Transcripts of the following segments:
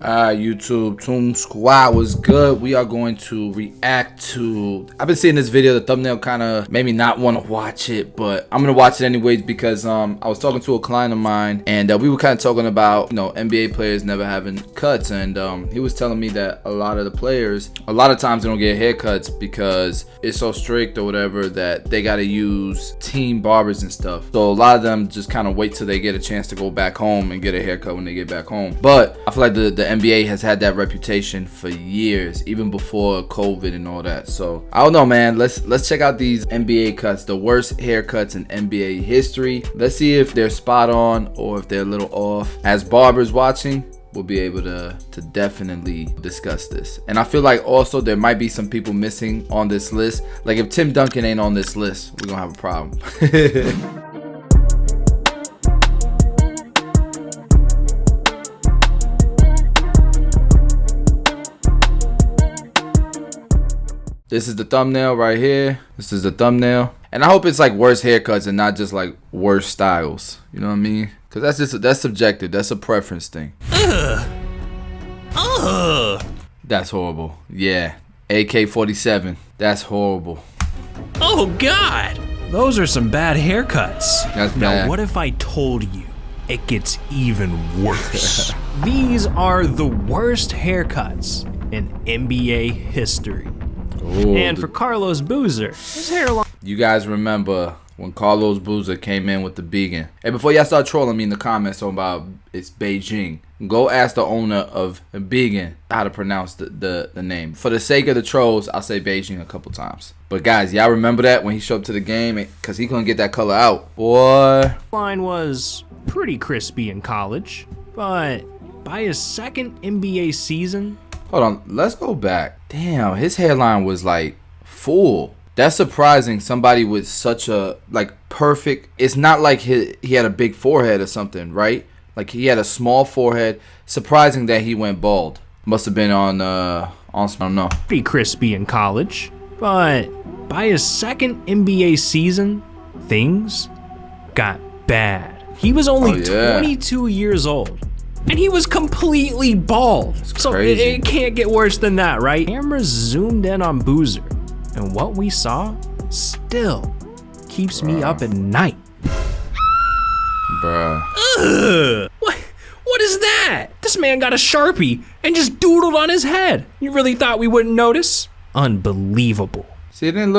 YouTube, Toon Squad was good. We are going to react to, I've been seeing this video, the thumbnail kind of made me not want to watch it, but I'm going to watch it anyways because I was talking to a client of mine and we were kind of talking about, you know, NBA players never having cuts, and he was telling me that a lot of the players, a lot of times they don't get haircuts because it's so strict or whatever that they got to use team barbers and stuff. So a lot of them just kind of wait till they get a chance to go back home and get a haircut when they get back home. But I feel like the NBA has had that reputation for years, even before COVID and all that. So I don't know, man. Let's check out these NBA cuts, the worst haircuts in NBA history. Let's see if they're spot on or if they're a little off. As barbers watching, we'll be able to definitely discuss this. And I feel like also there might be some people missing on this list. Like if Tim Duncan ain't on this list, we're gonna have a problem. This is the thumbnail right here. This is the thumbnail. And I hope it's like worse haircuts and not just like worse styles. You know what I mean? Because that's subjective. That's a preference thing. That's horrible. Yeah. AK-47. That's horrible. Oh, God. Those are some bad haircuts. That's bad. Now, what if I told you it gets even worse? These are the worst haircuts in NBA history. Ooh, and for Carlos Boozer, his hairline. You guys remember when Carlos Boozer came in with the Beacon? Hey, before y'all start trolling me in the comments about it's Beijing, go ask the owner of Beacon how to pronounce the name. For the sake of the trolls, I'll say Beijing a couple times. But guys, y'all remember that when he showed up to the game? Because he couldn't get that color out. Boy. Line was pretty crispy in college, but by his second NBA season. Hold on, let's go back. Damn, his hairline was like full. That's surprising. Somebody with such a like perfect. It's not like he had a big forehead or something, right? Like he had a small forehead. Surprising that he went bald. Must have been on I don't know. Pretty crispy in college, but by his second NBA season, things got bad. He was only 22 years old. And he was completely bald. So it can't get worse than that, right? Cameras zoomed in on Boozer, and what we saw still keeps me up at night. Bruh. Ugh. What is that? This man got a Sharpie and just doodled on his head. You really thought we wouldn't notice? Unbelievable. See, it didn't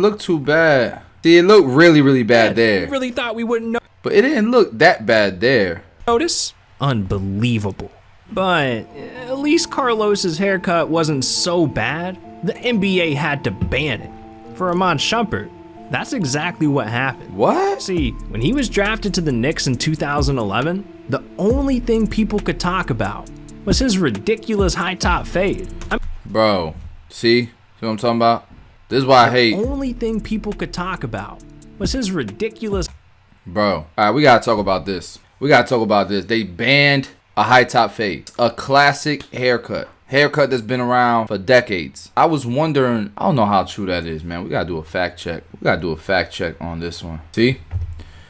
look too bad. See, it looked really bad there. You really thought we wouldn't know? But it didn't look that bad there. Notice? Unbelievable. But at least Carlos's haircut wasn't so bad. The NBA had to ban it. For Iman Shumpert, that's exactly what happened. What? See, when he was drafted to the Knicks in 2011, the only thing people could talk about was his ridiculous high top fade. Bro, see what I'm talking about? This is why I hate. The only thing people could talk about was his ridiculous. Bro, alright, we gotta talk about this. They banned a high top fade, a classic haircut that's been around for decades. I was wondering, I don't know how true that is, man. We gotta do a fact check. On this one. See?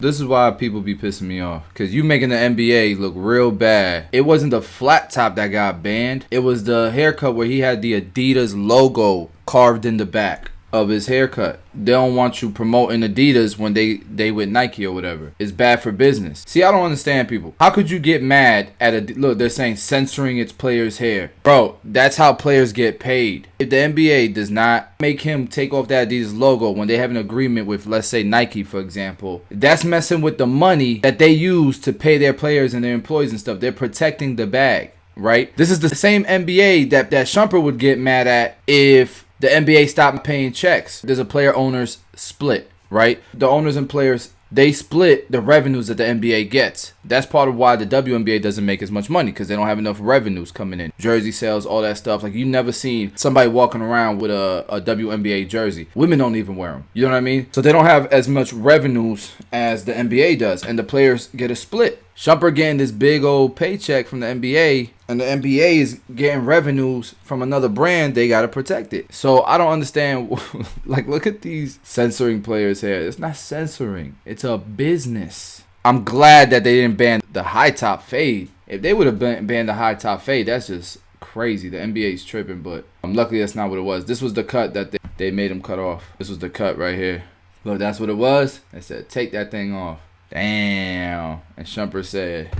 This is why people be pissing me off. Because you making the NBA look real bad. It wasn't the flat top that got banned. It was the haircut where he had the Adidas logo carved in the back of his haircut. They don't want you promoting Adidas when they with Nike or whatever. It's bad for business. See, I don't understand people. How could you get mad at look, they're saying censoring its players' hair. Bro, that's how players get paid. If the NBA does not make him take off that Adidas logo when they have an agreement with, let's say, Nike, for example, that's messing with the money that they use to pay their players and their employees and stuff. They're protecting the bag, right? This is the same NBA that Shumpert would get mad at if the NBA stopped paying checks. There's a player-owners split, right? The owners and players, they split the revenues that the NBA gets. That's part of why the WNBA doesn't make as much money, because they don't have enough revenues coming in. Jersey sales, all that stuff. Like, you never seen somebody walking around with a WNBA jersey. Women don't even wear them. You know what I mean? So they don't have as much revenues as the NBA does, and the players get a split. Shumpert getting this big old paycheck from the NBA, and the NBA is getting revenues from another brand. They got to protect it. So I don't understand. Like, look at these censoring players here. It's not censoring. It's a business. I'm glad that they didn't ban the high top fade. If they would have banned the high top fade, that's just crazy. The NBA's tripping, but luckily that's not what it was. This was the cut that they made him cut off. This was the cut right here. Look, that's what it was. They said, take that thing off. Damn. And Shumpert said,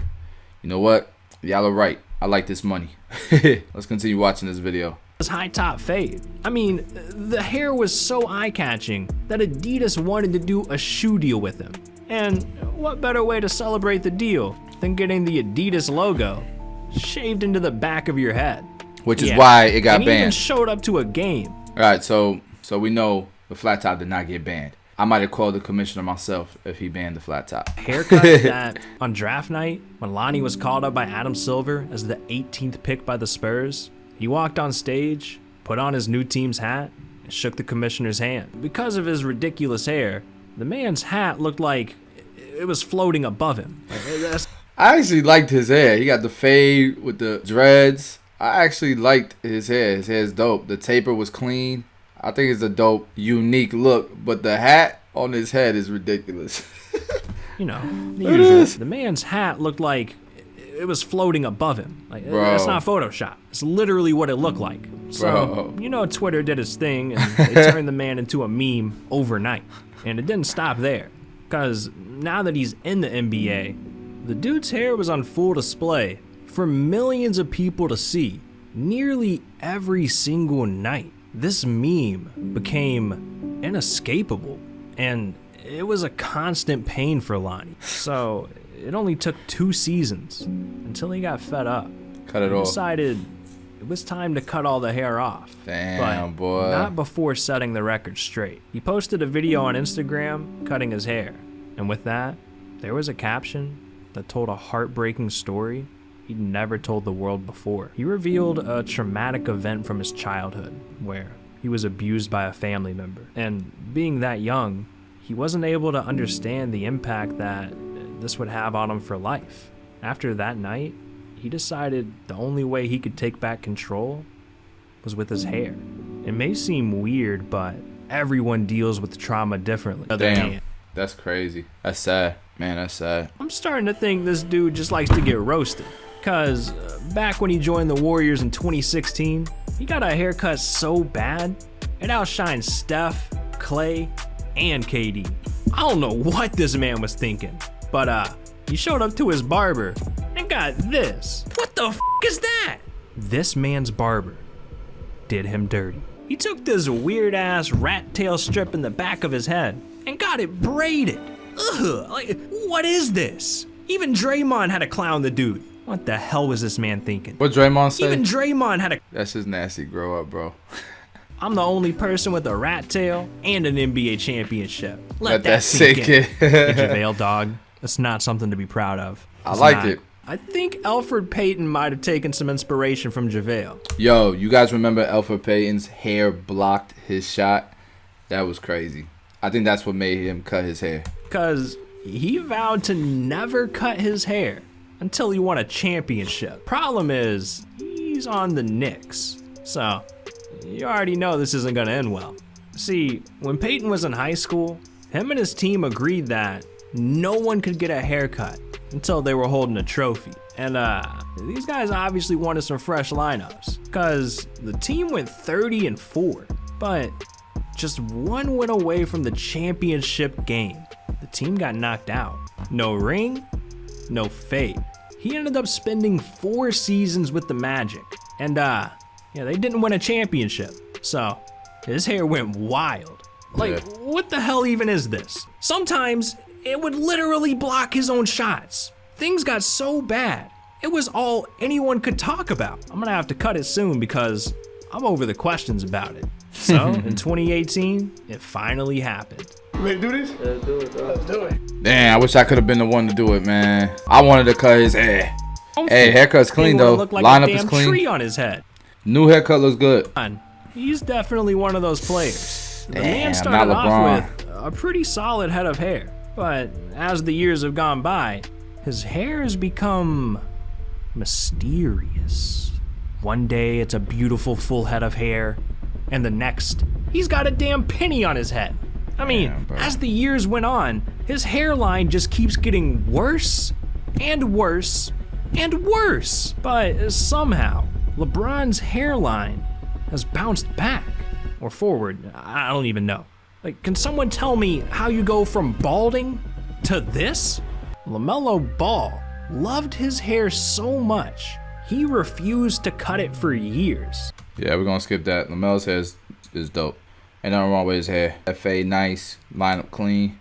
you know what? Y'all are right. I like this money. Let's continue watching this video. His high top fade. I mean, the hair was so eye-catching that Adidas wanted to do a shoe deal with him. And what better way to celebrate the deal than getting the Adidas logo shaved into the back of your head? Which is why it got and banned. He even showed up to a game. All right, so we know the flat top did not get banned. I might have called the commissioner myself if he banned the flat top. Haircut that on draft night, when Lonnie was called up by Adam Silver as the 18th pick by the Spurs, he walked on stage, put on his new team's hat, and shook the commissioner's hand. Because of his ridiculous hair, the man's hat looked like it was floating above him. I actually liked his hair. He got the fade with the dreads. I actually liked his hair. His hair's dope. The taper was clean. I think it's a dope, unique look, but the hat on his head is ridiculous. You know, the usual. The man's hat looked like it was floating above him. Like, that's not Photoshop. It's literally what it looked like. So, you know, Twitter did its thing, and they turned the man into a meme overnight. And it didn't stop there, because now that he's in the NBA, the dude's hair was on full display for millions of people to see nearly every single night. This meme became inescapable, and it was a constant pain for Lonnie. So it only took 2 seasons until he got fed up. Cut it off. Decided it was time to cut all the hair off. Damn, boy. Not before setting the record straight. He posted a video on Instagram cutting his hair, and with that, there was a caption that told a heartbreaking story he'd never told the world before. He revealed a traumatic event from his childhood where he was abused by a family member. And being that young, he wasn't able to understand the impact that this would have on him for life. After that night, he decided the only way he could take back control was with his hair. It may seem weird, but everyone deals with trauma differently. Damn, that's crazy. That's sad. Man, that's sad. I'm starting to think this dude just likes to get roasted. Cause back when he joined the Warriors in 2016, he got a haircut so bad, it outshined Steph, Clay, and KD. I don't know what this man was thinking, but he showed up to his barber and got this. What the f is that? This man's barber did him dirty. He took this weird ass rat tail strip in the back of his head and got it braided. Ugh, like, what is this? Even Draymond had to clown the dude. What the hell was this man thinking? What Draymond say? Even Draymond had a... That's just nasty. Grow up, bro. I'm the only person with a rat tail and an NBA championship. Let that sink in. Hey, JaVale, dog. That's not something to be proud of. I liked it. I think Elfrid Payton might have taken some inspiration from JaVale. Yo, you guys remember Elfrid Payton's hair blocked his shot? That was crazy. I think that's what made him cut his hair. Because he vowed to never cut his hair until he won a championship. Problem is, he's on the Knicks. So, you already know this isn't gonna end well. See, when Payton was in high school, him and his team agreed that no one could get a haircut until they were holding a trophy. And these guys obviously wanted some fresh lineups, because the team went 30-4, but just one went away from the championship game. The team got knocked out. No ring, no fade. He ended up spending 4 seasons with the Magic, and they didn't win a championship, so his hair went wild. Like, what the hell even is this? Sometimes it would literally block his own shots. Things got so bad, it was all anyone could talk about. I'm gonna have to cut it soon because I'm over the questions about it. So, in 2018, it finally happened. You ready to do this? Let's do it, dog. Let's do it. Damn, I wish I could have been the one to do it, man. I wanted to cut his hair. Hey, haircut's clean though. Look like Lineup a is damn clean. tree on his head. New haircut looks good. He's definitely one of those players. The Damn, man started off with a pretty solid head of hair, but as the years have gone by, his hair has become mysterious. One day it's a beautiful full head of hair, and the next, he's got a damn penny on his head. I mean, as the years went on, his hairline just keeps getting worse and worse and worse. But somehow, LeBron's hairline has bounced back or forward. I don't even know. Like, can someone tell me how you go from balding to this? LaMelo Ball loved his hair so much, he refused to cut it for years. Yeah, we're gonna skip that. LaMelo's hair is dope. Ain't nothing wrong with his hair. That fade nice, line up clean.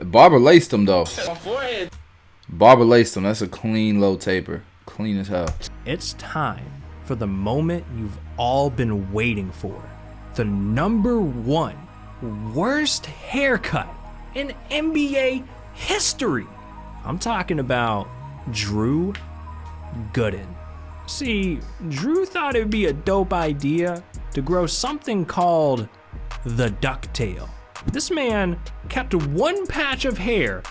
Barber laced him though. My forehead. Barber laced him. That's a clean low taper. Clean as hell. It's time for the moment you've all been waiting for. The #1 worst haircut in NBA history. I'm talking about Drew Gooden. See, Drew thought it'd be a dope idea to grow something called the ducktail. This man kept one patch of hair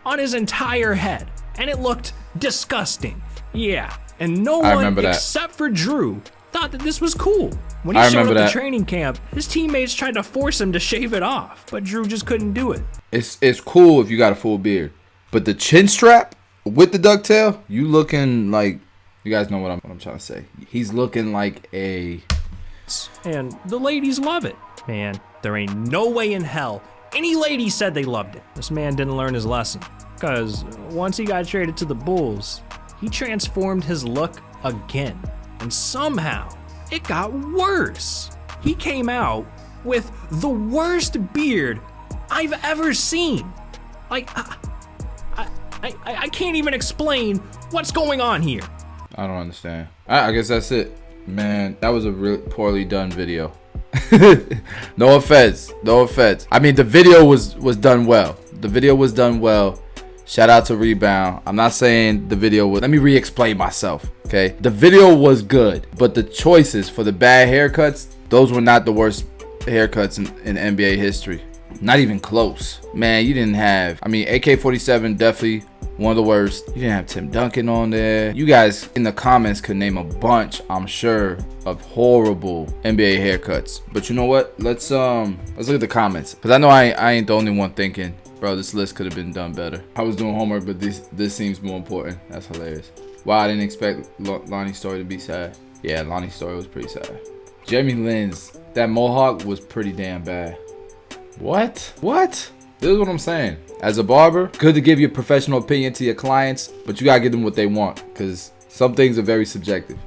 on his entire head, and it looked disgusting. Yeah, and no one except for Drew thought that this was cool. When he showed up at training camp, his teammates tried to force him to shave it off, but Drew just couldn't do it. It's cool if you got a full beard, but the chin strap with the ducktail, you looking like, you guys know what I'm trying to say. He's looking like a... And the ladies love it. Man, there ain't no way in hell any lady said they loved it. This man didn't learn his lesson, because once he got traded to the Bulls, he transformed his look again, and somehow it got worse. He came out with the worst beard I've ever seen. Like, I can't even explain what's going on here. I don't understand. I guess that's it. Man, that was a really poorly done video. No offense. No offense. I mean, the video was done well. The video was done well. Shout out to Rebound. I'm not saying the video was... Let me re-explain myself, okay? The video was good, but the choices for the bad haircuts, those were not the worst haircuts in NBA history. Not even close. Man, you didn't have... I mean, AK-47 definitely one of the worst. You didn't have Tim Duncan on there. You guys in the comments could name a bunch, I'm sure, of horrible NBA haircuts. But you know what? Let's look at the comments, because I know I ain't the only one thinking, bro, this list could have been done better. I was doing homework, but this seems more important. That's hilarious. Wow, I didn't expect Lonnie's story to be sad. Yeah, Lonnie's story was pretty sad. Jeremy Lin's, that mohawk was pretty damn bad. What? This is what I'm saying. As a barber, good to give your professional opinion to your clients, but you gotta give them what they want, because some things are very subjective.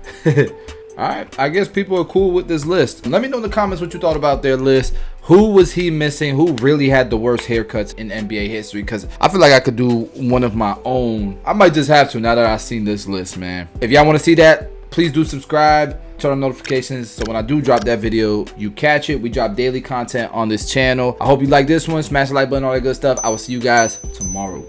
Alright, I guess people are cool with this list. Let me know in the comments what you thought about their list. Who was he missing? Who really had the worst haircuts in NBA history? Because I feel like I could do one of my own. I might just have to now that I've seen this list, man. If y'all want to see that, please do subscribe. Turn on notifications so when I do drop that video, you catch it. We drop daily content on this channel. I hope you like this one. Smash the like button, all that good stuff. I will see you guys tomorrow.